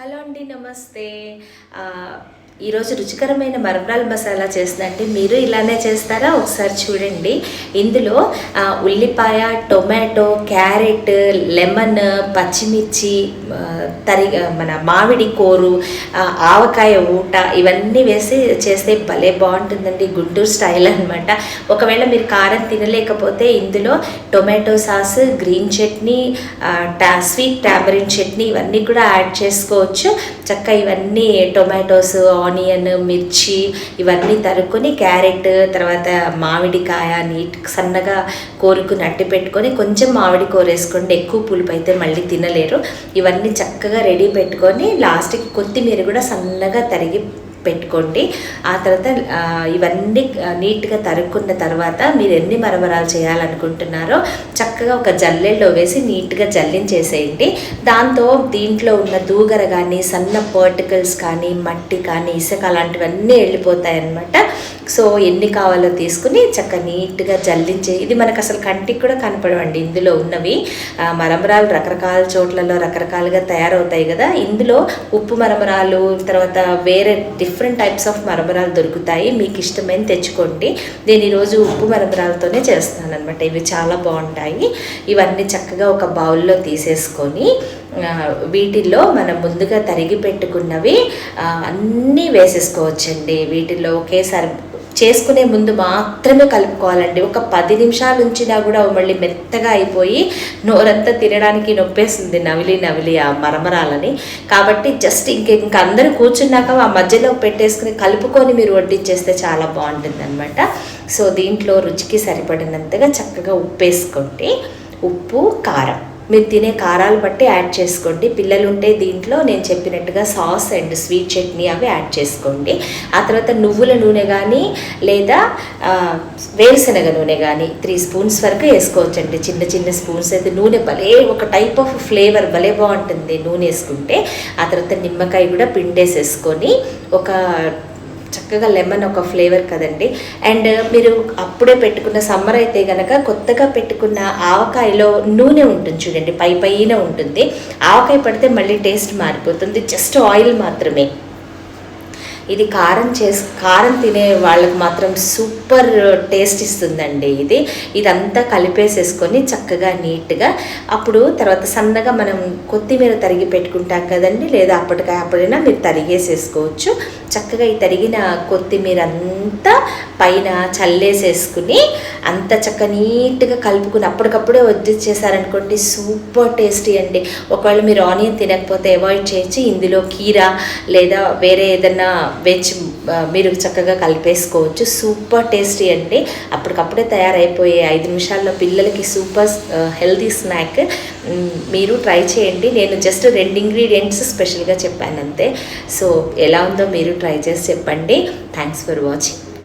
Hello అండి, నమస్తే. ఈరోజు రుచికరమైన మరమరాల మసాలా చేస్తుందంటే మీరు ఇలానే చేస్తారా? ఒకసారి చూడండి. ఇందులో ఉల్లిపాయ, టొమాటో, క్యారెట్, లెమన్, పచ్చిమిర్చి, మన మామిడి కోరు, ఆవకాయ ఊట ఇవన్నీ వేసి చేస్తే భలే బాగుంటుందండి. గుంటూరు స్టైల్ అనమాట. ఒకవేళ మీరు కారం తినలేకపోతే ఇందులో tomato sauce, green chutney, sweet tamarind chutney ఇవన్నీ కూడా యాడ్ చేసుకోవచ్చు. చక్కగా ఇవన్నీ టొమాటోస్, ఆనియన్, మిర్చి ఇవన్నీ తరుక్కొని, క్యారెట్, తర్వాత మామిడికాయ సన్నగా కోరుకుని అట్టి పెట్టుకొని కొంచెం మామిడి కూర వేసుకోండి. ఎక్కువ పులుపు అయితే మళ్ళీ తినలేరు. ఇవన్నీ చక్కగా రెడీ పెట్టుకొని లాస్ట్కి కొత్తిమీర కూడా సన్నగా తరిగి పెట్టుకోండి. ఆ తర్వాత ఇవన్నీ నీట్గా తరుక్కున్న తర్వాత మీరు ఎన్ని మరమరాలు చేయాలనుకుంటున్నారో చక్కగా ఒక జల్లెల్లో వేసి నీట్గా జల్లించేసేయండి. దాంతో దీంట్లో ఉన్న దూగర కానీ, సన్న పార్టికల్స్ కానీ, మట్టి కానీ, ఇసుక అలాంటివన్నీ వెళ్ళిపోతాయి అన్నమాట. సో ఎన్ని కావాలో తీసుకుని చక్కగా నీట్గా జల్లించే, ఇది మనకు అసలు కంటికి కూడా కనపడవండి. ఇందులో ఉన్నవి మరమరాలు రకరకాల చోట్లలో రకరకాలుగా తయారవుతాయి కదా. ఇందులో ఉప్పు మరమరాలు, తర్వాత వేరే డిఫరెంట్ టైప్స్ ఆఫ్ మరమరాలు దొరుకుతాయి. మీకు ఇష్టమైన తెచ్చుకోండి. నేను ఈరోజు ఉప్పు మరమరాలతోనే చేస్తాను అనమాట. ఇవి చాలా బాగుంటాయి. ఇవన్నీ చక్కగా ఒక బౌల్లో తీసేసుకొని వీటిల్లో మనం ముందుగా తరిగి పెట్టుకున్నవి అన్నీ వేసేసుకోవచ్చండి. వీటిల్లో ఒకేసారి చేసుకునే ముందు మాత్రమే కలుపుకోవాలండి. ఒక 10 నిమిషాలు ఉంచినా కూడా మళ్ళీ మెత్తగా అయిపోయి నోరంతా తినడానికి నొప్పేస్తుంది నవిలి ఆ మరమరాలని. కాబట్టి జస్ట్ ఇంక అందరూ కూర్చున్నాక ఆ మధ్యలో పెట్టేసుకుని కలుపుకొని మీరు వడ్డించేస్తే చాలా బాగుంటుంది అనమాట. సో దీంట్లో రుచికి సరిపడినంతగా చక్కగా ఉప్పు వేసుకోండి. ఉప్పు, కారం మీరు తినే కారాలు బట్టి యాడ్ చేసుకోండి. పిల్లలు ఉంటే దీంట్లో నేను చెప్పినట్టుగా సాస్ అండ్ స్వీట్ చట్నీ అవి యాడ్ చేసుకోండి. ఆ తర్వాత నువ్వుల నూనె కానీ లేదా వేరుశనగ నూనె కానీ 3 స్పూన్స్ వరకు వేసుకోవచ్చండి. చిన్న చిన్న స్పూన్స్ అయితే నూనె భలే ఒక టైప్ ఆఫ్ ఫ్లేవర్ భలే బాగుంటుంది నూనె వేసుకుంటే. ఆ తర్వాత నిమ్మకాయ కూడా పిండేసేసుకొని ఒక చక్కగా లెమన్ ఒక ఫ్లేవర్ కదండి. అండ్ మీరు అప్పుడే పెట్టుకున్న సమ్మర్ అయితే కనుక కొత్తగా పెట్టుకున్న ఆవకాయలో నూనె ఉంటుంది చూడండి, పైన ఉంటుంది. ఆవకాయ పడితే మళ్ళీ టేస్ట్ మారిపోతుంది. జస్ట్ ఆయిల్ మాత్రమే. ఇది కారం తినే వాళ్ళకి మాత్రం సూపర్ టేస్ట్ ఇస్తుందండి. ఇదంతా కలిపేసేసుకొని చక్కగా నీట్గా అప్పుడు తర్వాత సన్నగా మనం కొత్తిమీర తరిగి పెట్టుకుంటాం కదండి, లేదా అప్పటికప్పుడైనా మీరు తరిగేసేసుకోవచ్చు. చక్కగా ఈ తరిగిన కొత్తిమీర అంతా పైన చల్లేసేసుకుని అంత చక్కగా నీట్గా కలుపుకుని అప్పటికప్పుడే వడ్డించేసారనుకోండి, సూపర్ టేస్టీ అండి. ఒకవేళ మీరు ఆనియన్ తినకపోతే అవాయిడ్ చేయొచ్చు. ఇందులో కీరా లేదా వేరే ఏదైనా వెజ్ మీరు చక్కగా కలిపేసుకోవచ్చు. సూపర్ టేస్టీ అండి. అప్పటికప్పుడే తయారైపోయే 5 నిమిషాల్లో పిల్లలకి సూపర్ హెల్తీ స్నాక్. మీరు ట్రై చేయండి. నేను జస్ట్ 2 ఇంగ్రీడియంట్స్ స్పెషల్గా చెప్పాను అంతే. సో ఎలా ఉందో మీరు ట్రై చేసి చెప్పండి. Thanks for watching.